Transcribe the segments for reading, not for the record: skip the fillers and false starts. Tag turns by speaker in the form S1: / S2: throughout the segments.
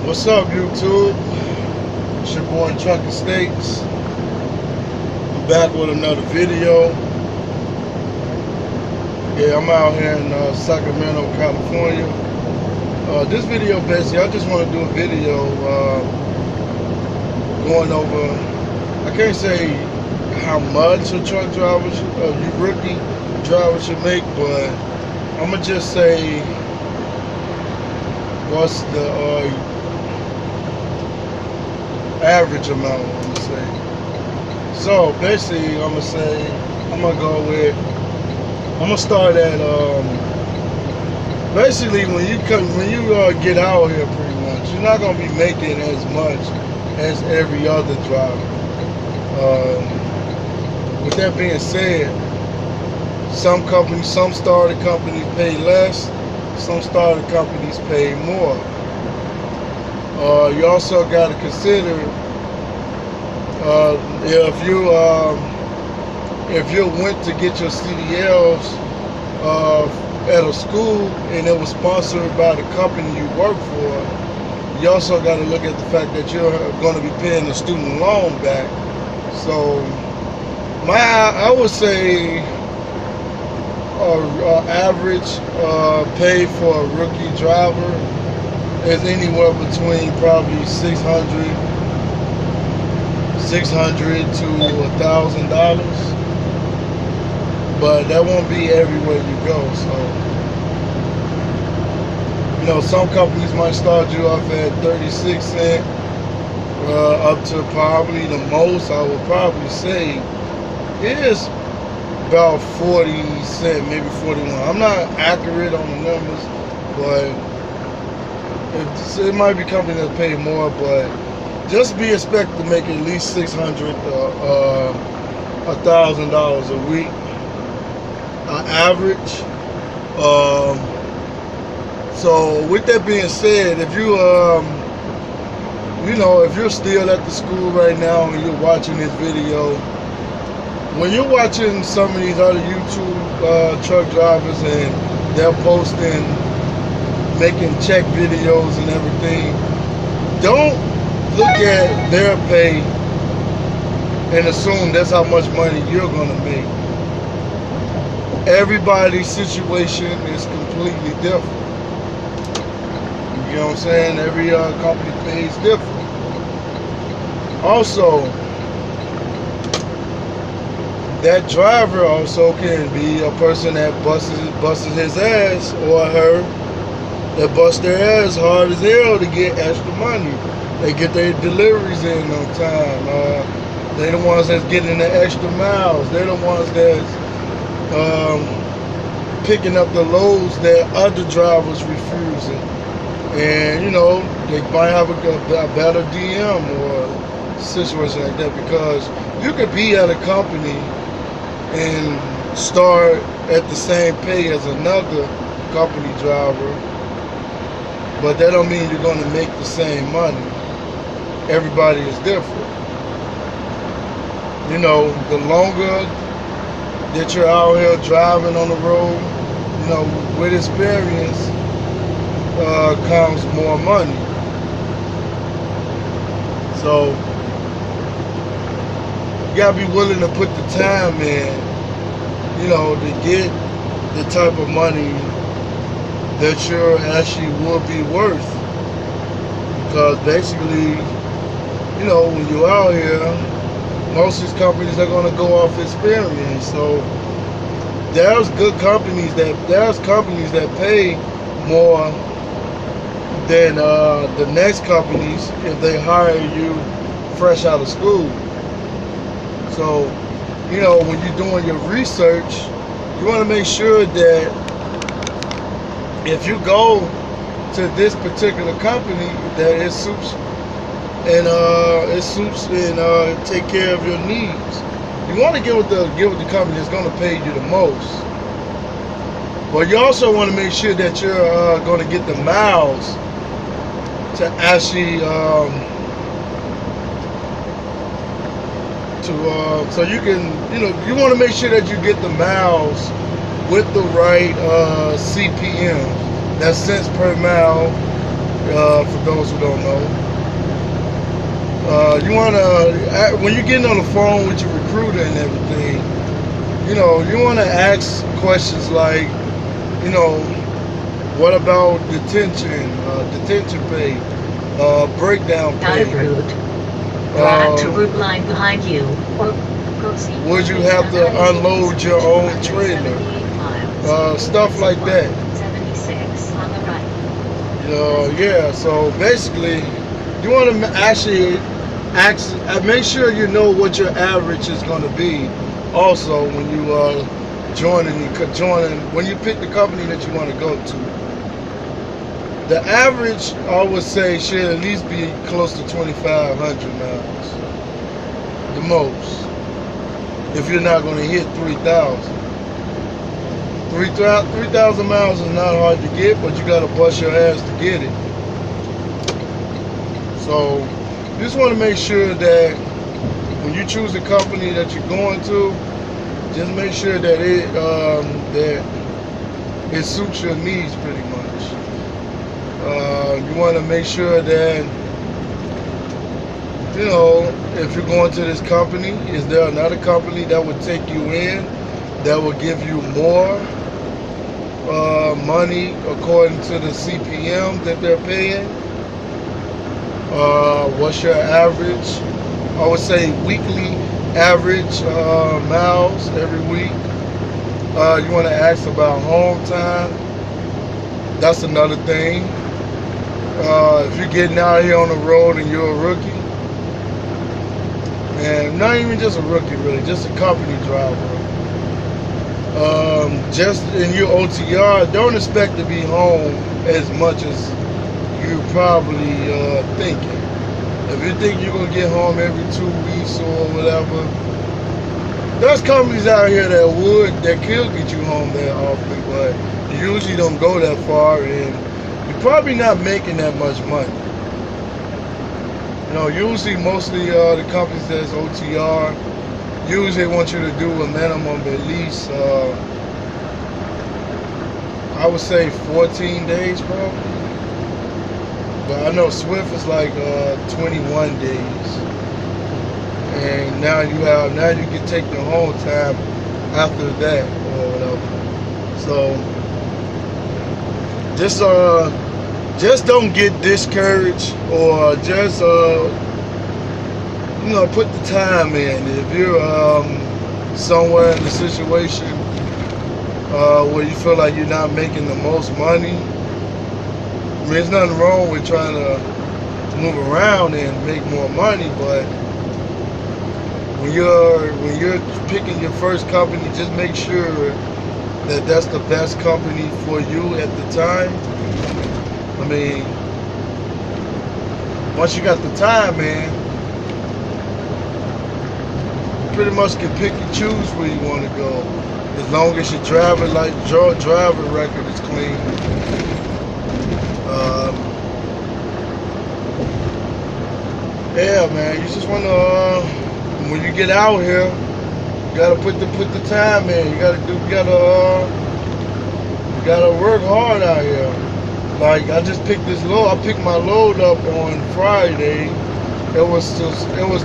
S1: What's up, YouTube? It's your boy Trucking States. I'm back with another video. Yeah, I'm out here in Sacramento, California. This video, basically, I just want to do a video going over. I can't say how much a truck driver, you rookie driver should make, but I'm gonna just say what's the average amount, I'm gonna say. So basically, I'm gonna start at basically when you get out here, pretty much you're not gonna be making as much as every other driver. With that being said, some starter companies pay less, some starter companies pay more. You also got to consider if you went to get your CDLs at a school and it was sponsored by the company you work for, you also got to look at the fact that you're going to be paying the student loan back. So I would say average pay for a rookie driver is anywhere between probably $600 to $1,000, but that won't be everywhere you go. So some companies might start you off at 36 cents up to probably the most I would probably say is about 40 cents, maybe 41. I'm not accurate on the numbers, but it might be companies that pay more, but just be expected to make at least $600, $1,000 a week, average. So with that being said, if you if you're still at the school right now and you're watching this video, when you're watching some of these other YouTube truck drivers and they're posting, making check videos and everything, don't look at their pay and assume that's how much money you're gonna make. Everybody's situation is completely different. You know what I'm saying? Every company pays different. Also, that driver also can be a person that busts his ass, or her that bust their ass hard as hell to get extra money. They get their deliveries in on time. They're the ones that's getting the extra miles. They're the ones that's picking up the loads that other drivers refusing. And they might have a better DM or situation like that, because you could be at a company and start at the same pay as another company driver, but that don't mean you're going to make the same money. Everybody is different. The longer that you're out here driving on the road, with experience comes more money. So you gotta be willing to put the time in, to get the type of money that you actually will be worth. Because basically, when you're out here, most of these companies are going to go off experience. So there's companies that pay more than the next companies if they hire you fresh out of school. So when you're doing your research, you want to make sure that if you go to this particular company, that it suits and take care of your needs. You want to get with the company that's going to pay you the most, but you also want to make sure that you're going to get the miles to actually so you can you want to make sure that you get the miles with the right CPM, that's cents per mile, For those who don't know, you want to, when you're getting on the phone with your recruiter and everything, you want to ask questions like, you know, what about detention pay, breakdown
S2: Out of
S1: pay?
S2: route. Drive to
S1: Um,
S2: route line behind you. Or proceed.
S1: would you have to unload your own trailer?
S2: 78 miles.
S1: Stuff like that.
S2: 76 on the right.
S1: Yeah, so basically, you want to actually make sure you know what your average is going to be. Also, when you joining, when you pick the company that you want to go to, the average I would say should at least be close to 2,500 miles, the most. If you're not going to hit 3,000. 3,000 miles is not hard to get, but you got to bust your ass to get it. So you just want to make sure that when you choose the company that you're going to, just make sure that it suits your needs pretty much. You want to make sure that, if you're going to this company, is there another company that would take you in that will give you more money according to the CPM that they're paying? What's your average? I would say weekly average miles every week. You want to ask about home time. That's another thing. If you're getting out here on the road and you're a rookie, and not even just a rookie really, just a company driver, just in your OTR, don't expect to be home as much as you're probably thinking. If you think you're going to get home every 2 weeks or whatever, there's companies out here that could get you home that often, but you usually don't go that far, and you're probably not making that much money. Usually mostly the companies that's OTR, usually want you to do a minimum of at least, I would say 14 days probably. But I know Swift is like 21 days. And now you can take the whole time after that or whatever. So just don't get discouraged, or just put the time in. If you're somewhere in the situation where you feel like you're not making the most money, I mean, there's nothing wrong with trying to move around and make more money, but when you're picking your first company, just make sure that that's the best company for you at the time. I mean, once you got the time, man, you pretty much can pick and choose where you want to go, as long as your driver record is clean. Yeah, man, you just want to, when you get out here, you gotta put the time in. You gotta work hard out here. Like, I just picked this load. I picked my load up on Friday. It was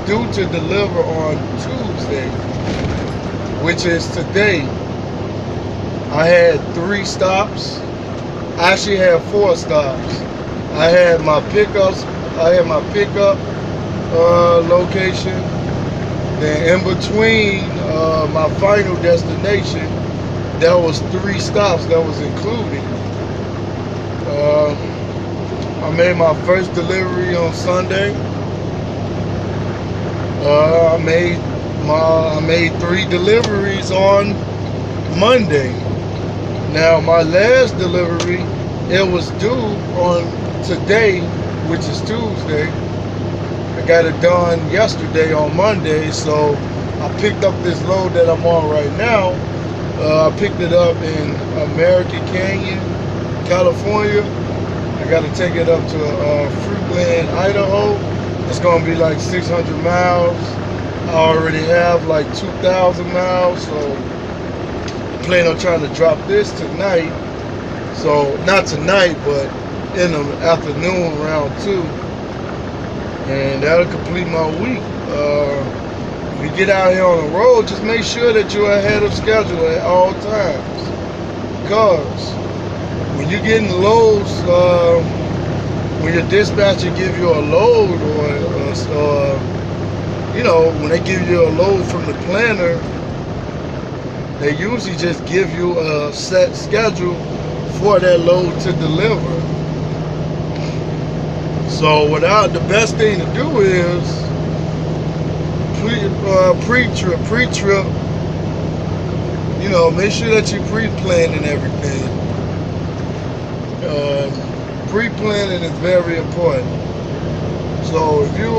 S1: due to deliver on Tuesday, which is today. I had 3 stops. I actually had 4 stops. I had my pickup location. Then in between my final destination, there was 3 stops that was included. I made my first delivery on Sunday. I made 3 deliveries on Monday. Now my last delivery, it was due on today, which is Tuesday. I got it done yesterday on Monday, so I picked up this load that I'm on right now. I picked it up in American Canyon, California. I got to take it up to Fruitland, Idaho. It's going to be like 600 miles. I already have like 2,000 miles, so I plan on trying to drop this tonight. So, not tonight, but in the afternoon around 2, and that'll complete my week. If you get out here on the road, just make sure that you're ahead of schedule at all times, because when you're getting loads, when your dispatcher give you a load, or when they give you a load from the planner, they usually just give you a set schedule for that load to deliver. So the best thing to do is pre-trip, make sure that you pre-planning everything. Pre-planning is very important. So if you,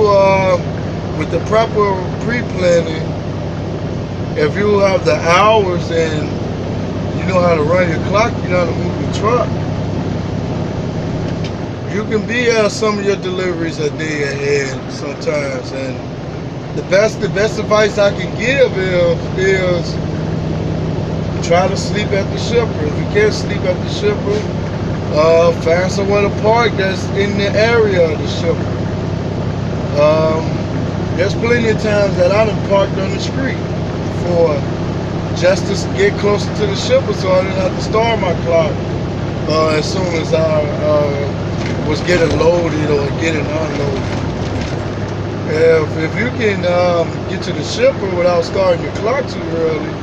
S1: with the proper pre-planning, if you have the hours and you know how to run your clock, you know how to move your truck, you can be at some of your deliveries a day ahead sometimes. And the best advice I can give is try to sleep at the shipper. If you can't sleep at the shipper, find somewhere to park that's in the area of the shipper. There's plenty of times that I done parked on the street for just to get closer to the shipper, so I didn't have to start my clock as soon as I was getting loaded or getting unloaded. If you can get to the shipper without starting your clock too early,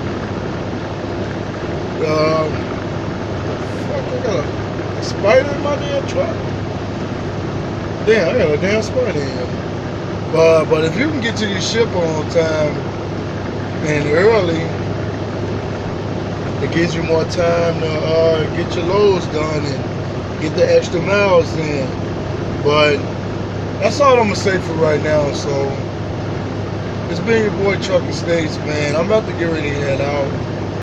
S1: fuck, I got a spider in my damn truck. Damn, I got a damn spider in here. But if you can get to your shipper on time and early, it gives you more time to get your loads done and get the extra miles in. But that's all I'm gonna say for right now. So it's been your boy Trucking States, man. I'm about to get ready to head out.